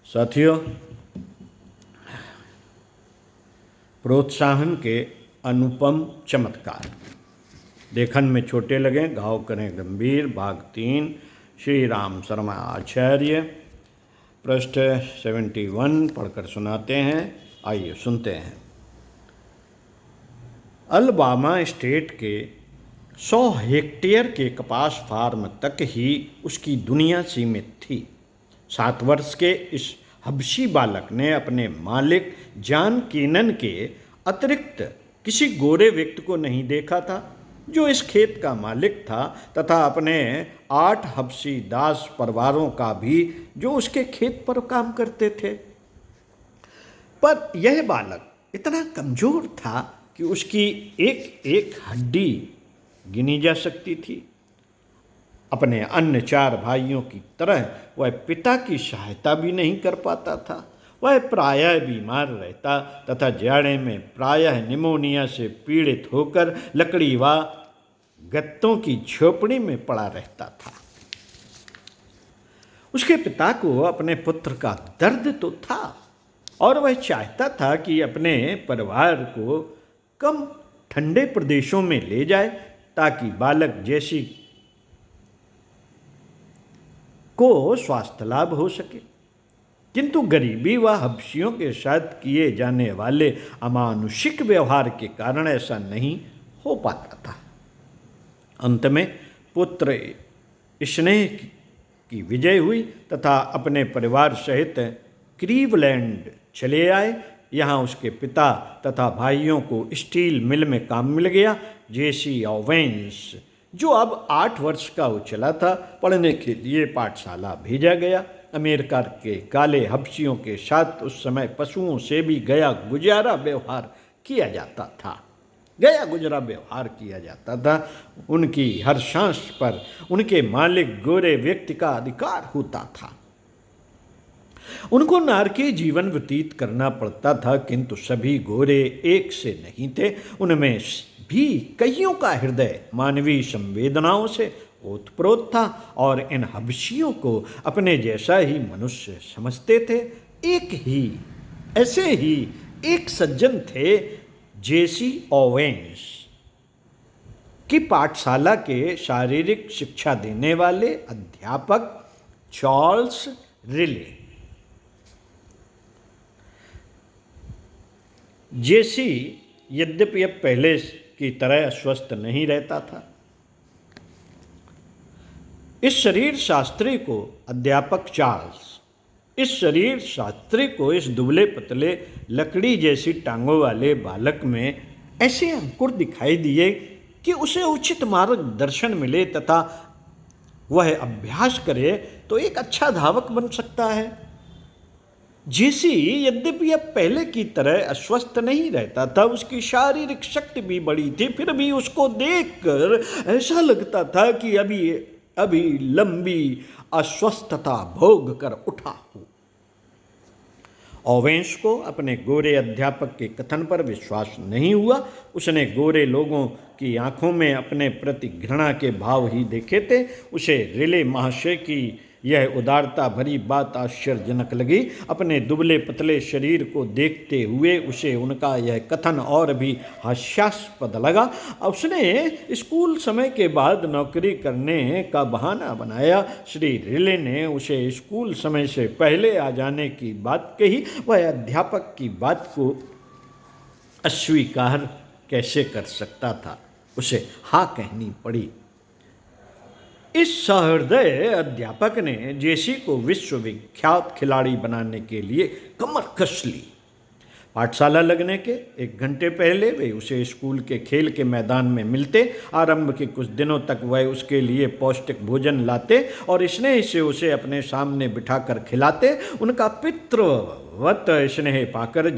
साथियों, प्रोत्साहन के अनुपम चमत्कार। देखन में छोटे लगें, घाव करें गंभीर। भाग 3, श्री राम शर्मा आचार्य, पृष्ठ 71 पढ़कर सुनाते हैं। आइए सुनते हैं। अलबामा स्टेट के 100 हेक्टेयर के कपास फार्म तक ही उसकी दुनिया सीमित थी। 7 वर्ष के इस हबशी बालक ने अपने मालिक जॉन कीनन के अतिरिक्त किसी गोरे व्यक्ति को नहीं देखा था जो इस खेत का मालिक था, तथा अपने 8 हबशी दास परिवारों का भी जो उसके खेत पर काम करते थे। पर यह बालक इतना कमजोर था कि उसकी एक एक हड्डी गिनी जा सकती थी। अपने अन्य 4 भाइयों की तरह वह पिता की सहायता भी नहीं कर पाता था। वह प्रायः बीमार रहता तथा जाड़े में प्रायः निमोनिया से पीड़ित होकर लकड़ी व गत्तों की झोपड़ी में पड़ा रहता था। उसके पिता को अपने पुत्र का दर्द तो था और वह चाहता था कि अपने परिवार को कम ठंडे प्रदेशों में ले जाए ताकि बालक जैसी को स्वास्थ्य लाभ हो सके। किंतु गरीबी व हबशियों के साथ किए जाने वाले अमानुषिक व्यवहार के कारण ऐसा नहीं हो पाता था। अंत में पुत्र स्नेह की विजय हुई तथा अपने परिवार सहित क्लीवलैंड चले आए। यहाँ उसके पिता तथा भाइयों को स्टील मिल में काम मिल गया। जेसी ओवेंस, जो अब 8 वर्ष का हो चला था, पढ़ने के लिए पाठशाला भेजा गया। अमेरिका के काले हबशियों के साथ उस समय पशुओं से भी गया गुजारा व्यवहार किया जाता था। उनकी हर सांस पर उनके मालिक गोरे व्यक्ति का अधिकार होता था। उनको नारकीय जीवन व्यतीत करना पड़ता था, किंतु सभी गोरे एक से नहीं थे। उनमें भी कईयों का हृदय मानवीय संवेदनाओं से ओतप्रोत था और इन हबशियों को अपने जैसा ही मनुष्य समझते थे। ऐसे ही एक सज्जन थे, जेसी ओवेंस, की पाठशाला के शारीरिक शिक्षा देने वाले अध्यापक चार्ल्स रिले। जेसी यद्यपि अब पहले की तरह अस्वस्थ नहीं रहता था। इस शरीर शास्त्री को अध्यापक चार्ल्स, इस शरीर शास्त्री को इस दुबले पतले लकड़ी जैसी टांगों वाले बालक में ऐसे अंकुर दिखाई दिए कि उसे उचित मार्गदर्शन मिले तथा वह अभ्यास करे तो एक अच्छा धावक बन सकता है। जेसी यद्यपि अब पहले की तरह अस्वस्थ नहीं रहता था, उसकी शारीरिक शक्ति भी बड़ी थी, फिर भी उसको देखकर ऐसा लगता था कि अभी लंबी अस्वस्थता भोग कर उठा हो। ओवेंस को अपने गोरे अध्यापक के कथन पर विश्वास नहीं हुआ। उसने गोरे लोगों की आंखों में अपने प्रति घृणा के भाव ही देखे थे। उसे रिले महाशय की यह उदारता भरी बात आश्चर्यजनक लगी। अपने दुबले पतले शरीर को देखते हुए उसे उनका यह कथन और भी हास्यास्पद लगा। उसने स्कूल समय के बाद नौकरी करने का बहाना बनाया। श्री रिले ने उसे स्कूल समय से पहले आ जाने की बात कही। वह अध्यापक की बात को अस्वीकार कैसे कर सकता था? उसे हाँ कहनी पड़ी। इस सहृदय अध्यापक ने जेसी को विश्वविख्यात खिलाड़ी बनाने के लिए कमर कस ली। पाठशाला लगने के 1 घंटे पहले वे उसे स्कूल के खेल के मैदान में मिलते। आरंभ के कुछ दिनों तक वह उसके लिए पौष्टिक भोजन लाते और स्नेह से उसे अपने सामने बिठाकर खिलाते। उनका पितृवत स्नेह पाकर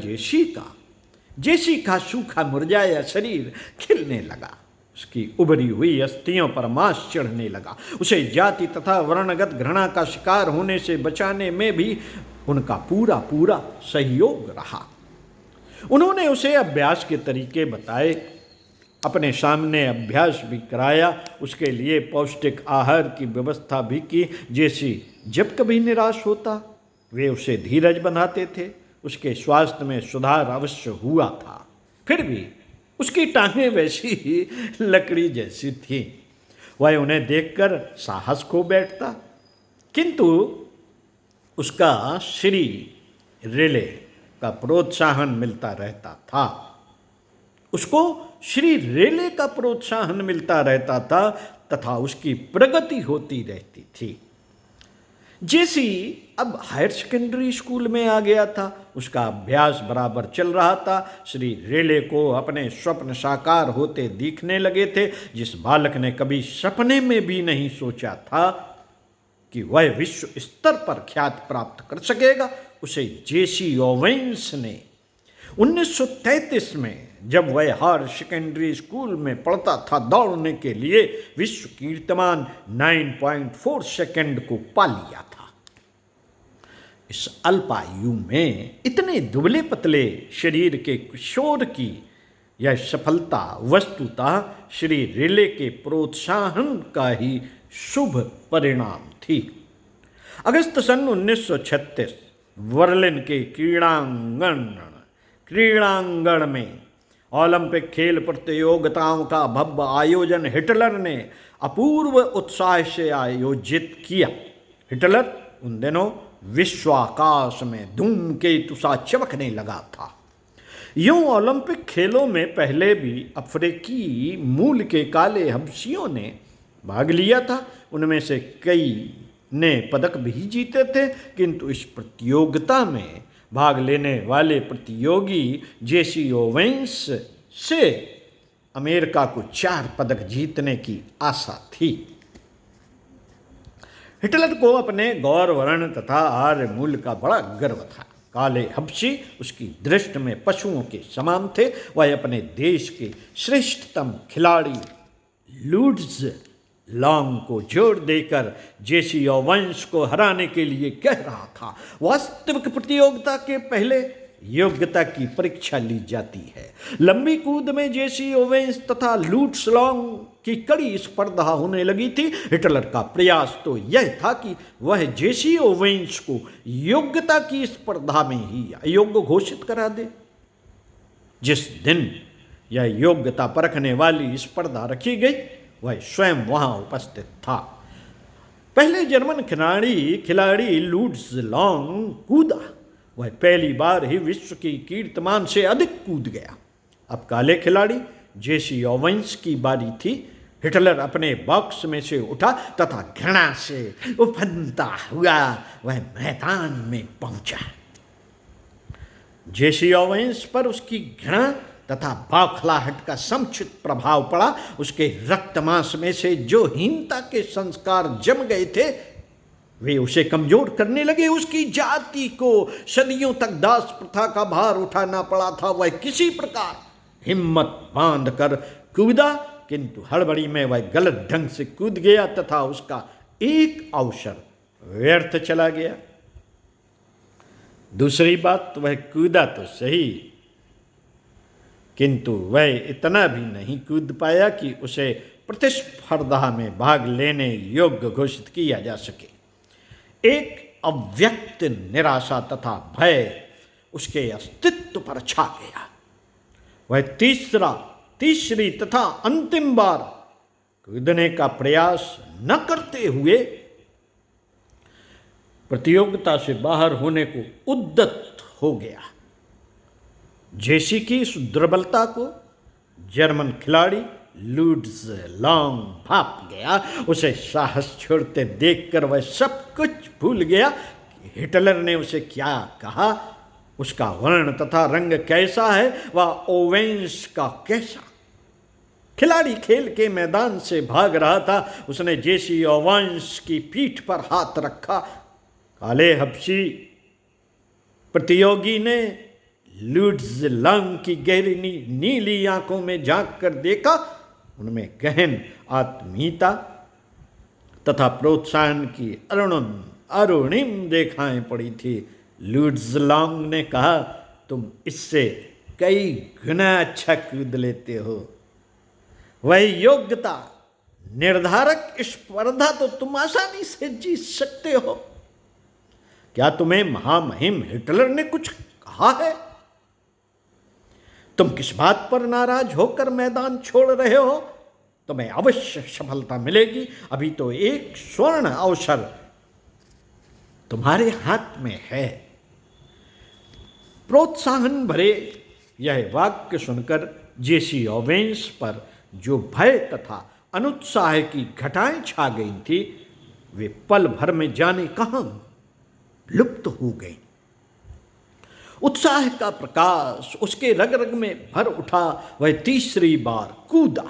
जेसी का सूखा मुरझाया शरीर खिलने लगा। उसकी उभरी हुई अस्थियों पर मांस चढ़ने लगा। उसे जाति तथा वर्णगत घृणा का शिकार होने से बचाने में भी उनका पूरा सहयोग रहा। उन्होंने उसे अभ्यास के तरीके बताए, अपने सामने अभ्यास भी कराया, उसके लिए पौष्टिक आहार की व्यवस्था भी की। जेसी जब कभी निराश होता वे उसे धीरज बंधाते थे। उसके स्वास्थ्य में सुधार अवश्य हुआ था, फिर भी उसकी टांगें वैसी ही लकड़ी जैसी थीं। वह उन्हें देखकर साहस खो बैठता, किंतु उसका श्री रेले का प्रोत्साहन मिलता रहता था। उसको श्री रेले का प्रोत्साहन मिलता रहता था तथा उसकी प्रगति होती रहती थी। जेसी अब हायर सेकेंडरी स्कूल में आ गया था। उसका अभ्यास बराबर चल रहा था। श्री रेले को अपने स्वप्न साकार होते दिखने लगे थे। जिस बालक ने कभी सपने में भी नहीं सोचा था कि वह विश्व स्तर पर ख्याति प्राप्त कर सकेगा, उसे जेसी ओवेंस ने 1933 में, जब वह हायर सेकेंडरी स्कूल में पढ़ता था, दौड़ने के लिए विश्व कीर्तिमान 9.4 सेकंड को पा लिया था। इस अल्पायु में इतने दुबले पतले शरीर के किशोर की यह सफलता वस्तुतः श्री रेले के प्रोत्साहन का ही शुभ परिणाम थी। अगस्त सन 1936 बर्लिन के क्रीड़ांगण में ओलंपिक खेल प्रतियोगिताओं का भव्य आयोजन हिटलर ने अपूर्व उत्साह से आयोजित किया। हिटलर उन दिनों विश्वाकाश में धूमकेतु सा चमकने लगा था। यूं ओलंपिक खेलों में पहले भी अफ्रीकी मूल के काले हबशियों ने भाग लिया था। उनमें से कई ने पदक भी जीते थे, किंतु इस प्रतियोगिता में भाग लेने वाले प्रतियोगी जेसी ओवेंस से अमेरिका को 4 पदक जीतने की आशा थी। हिटलर को अपने गौरवर्ण तथा आर्य मूल का बड़ा गर्व था। काले हबशी उसकी दृष्टि में पशुओं के समान थे। वह अपने देश के श्रेष्ठतम खिलाड़ी लुड्स लॉन्ग को जोर देकर जेसी ओवेंस को हराने के लिए कह रहा था। वास्तविक प्रतियोगिता के पहले योग्यता की परीक्षा ली जाती है। लंबी कूद में जेसी ओवेंस तथा लुड्स लॉन्ग की कड़ी स्पर्धा होने लगी थी। हिटलर का प्रयास तो यह था कि वह जेसी ओवेंस को योग्यता की स्पर्धा में ही अयोग्य घोषित करा दे। जिस दिन यह योग्यता परखने वाली स्पर्धा रखी गई, वह स्वयं वहां उपस्थित था। पहले जर्मन खिलाड़ी लुड्स लॉन्ग कूदा। वह पहली बार ही विश्व की कीर्तिमान से अधिक कूद गया। अब काले खिलाड़ी जेसी ओवेंस की बारी थी। हिटलर अपने बॉक्स में से उठा तथा घृणा से उफनता हुआ वह मैदान में पहुंचा। जेसी ओवेंस पर उसकी घृणा तथा बौखलाहट का समुचित प्रभाव पड़ा। उसके रक्तमांस में से जो हीनता के संस्कार जम गए थे, वे उसे कमजोर करने लगे। उसकी जाति को सदियों तक दास प्रथा का भार उठाना पड़ा था। वह किसी प्रकार हिम्मत बांध कर कूदा, किंतु हड़बड़ी में वह गलत ढंग से कूद गया तथा उसका एक अवसर व्यर्थ चला गया। दूसरी बात, वह कूदा तो सही, किंतु वह इतना भी नहीं कूद पाया कि उसे प्रतिस्पर्धा में भाग लेने योग्य घोषित किया जा सके। एक अव्यक्त निराशा तथा भय उसके अस्तित्व पर छा गया। वह तीसरी तथा अंतिम बार कूदने का प्रयास न करते हुए प्रतियोगिता से बाहर होने को उद्यत हो गया। जेसी की इस दुर्बलता को जर्मन खिलाड़ी लुड्स लॉन्ग भाप गया। उसे साहस छोड़ते देखकर वह सब कुछ भूल गया कि हिटलर ने उसे क्या कहा, उसका वर्ण तथा रंग कैसा है, वह ओवेंस का कैसा। खिलाड़ी खेल के मैदान से भाग रहा था। उसने जेसी ओवेंस की पीठ पर हाथ रखा। काले हबशी प्रतियोगी ने लुड्स लॉन्ग की गहरी नीली आंखों में झांक कर देखा। उनमें गहन आत्मीयता तथा प्रोत्साहन की अरुणिम रेखाएं पड़ी थी। लुड्स लॉन्ग ने कहा, तुम इससे कई गुना अच्छा कूद लेते हो। वह योग्यता निर्धारक स्पर्धा तो तुम आसानी से जीत सकते हो। क्या तुम्हें महामहिम हिटलर ने कुछ कहा है? तुम किस बात पर नाराज होकर मैदान छोड़ रहे हो? तुम्हें अवश्य सफलता मिलेगी। अभी तो एक स्वर्ण अवसर तुम्हारे हाथ में है। प्रोत्साहन भरे यह वाक्य सुनकर जेसी ओवेंस पर जो भय तथा अनुत्साह की घटाएं छा गई थी, वे पल भर में जाने कहां लुप्त हो गई। उत्साह का प्रकाश उसके रग रग में भर उठा। वह तीसरी बार कूदा।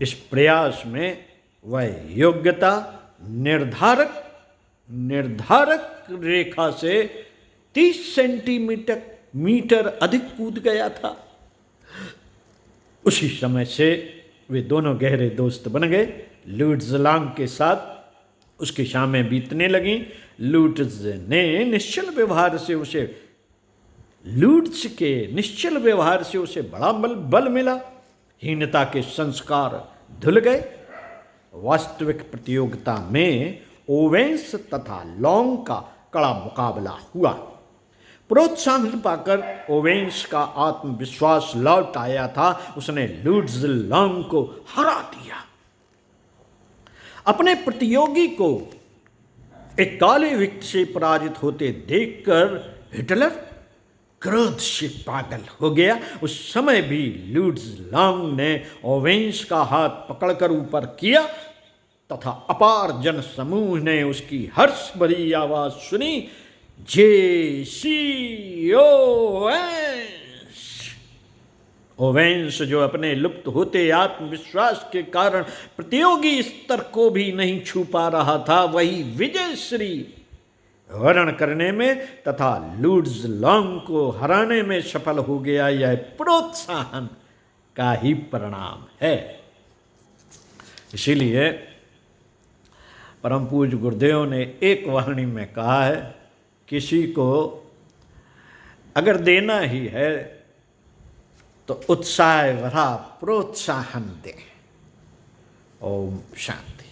इस प्रयास में वह योग्यता निर्धारक रेखा से 30 सेंटीमीटर अधिक कूद गया था। उसी समय से वे दोनों गहरे दोस्त बन गए। लुट्ज़ लांग के साथ उसकी शामें बीतने लगीं। लुट्ज़ के निश्चल व्यवहार से उसे बड़ा बल मिला। हीनता के संस्कार धुल गए। वास्तविक प्रतियोगिता में ओवेंस तथा लॉन्ग का कड़ा मुकाबला हुआ। प्रोत्साहन पाकर ओवेंस का आत्मविश्वास लौट आया था। उसने लुट्ज़ लांग को हरा दिया। अपने प्रतियोगी को एक काले व्यक्ति से पराजित होते देखकर हिटलर क्रोध से पागल हो गया। उस समय भी लुट्ज़ लांग ने ओवेंस का हाथ पकड़कर ऊपर किया तथा अपार जन समूह ने उसकी हर्ष भरी आवाज सुनी, जेसी ओवेंस जो अपने लुप्त होते आत्मविश्वास के कारण प्रतियोगी स्तर को भी नहीं छू पा रहा था, वही विजयश्री वर्ण करने में तथा लुट्ज़ लांग को हराने में सफल हो गया। यह प्रोत्साहन का ही परिणाम है। इसीलिए परम पूज्य गुरुदेव ने एक वाणी में कहा है, किसी को अगर देना ही है तो उत्साह भरा प्रोत्साहन दे। ओम शांति।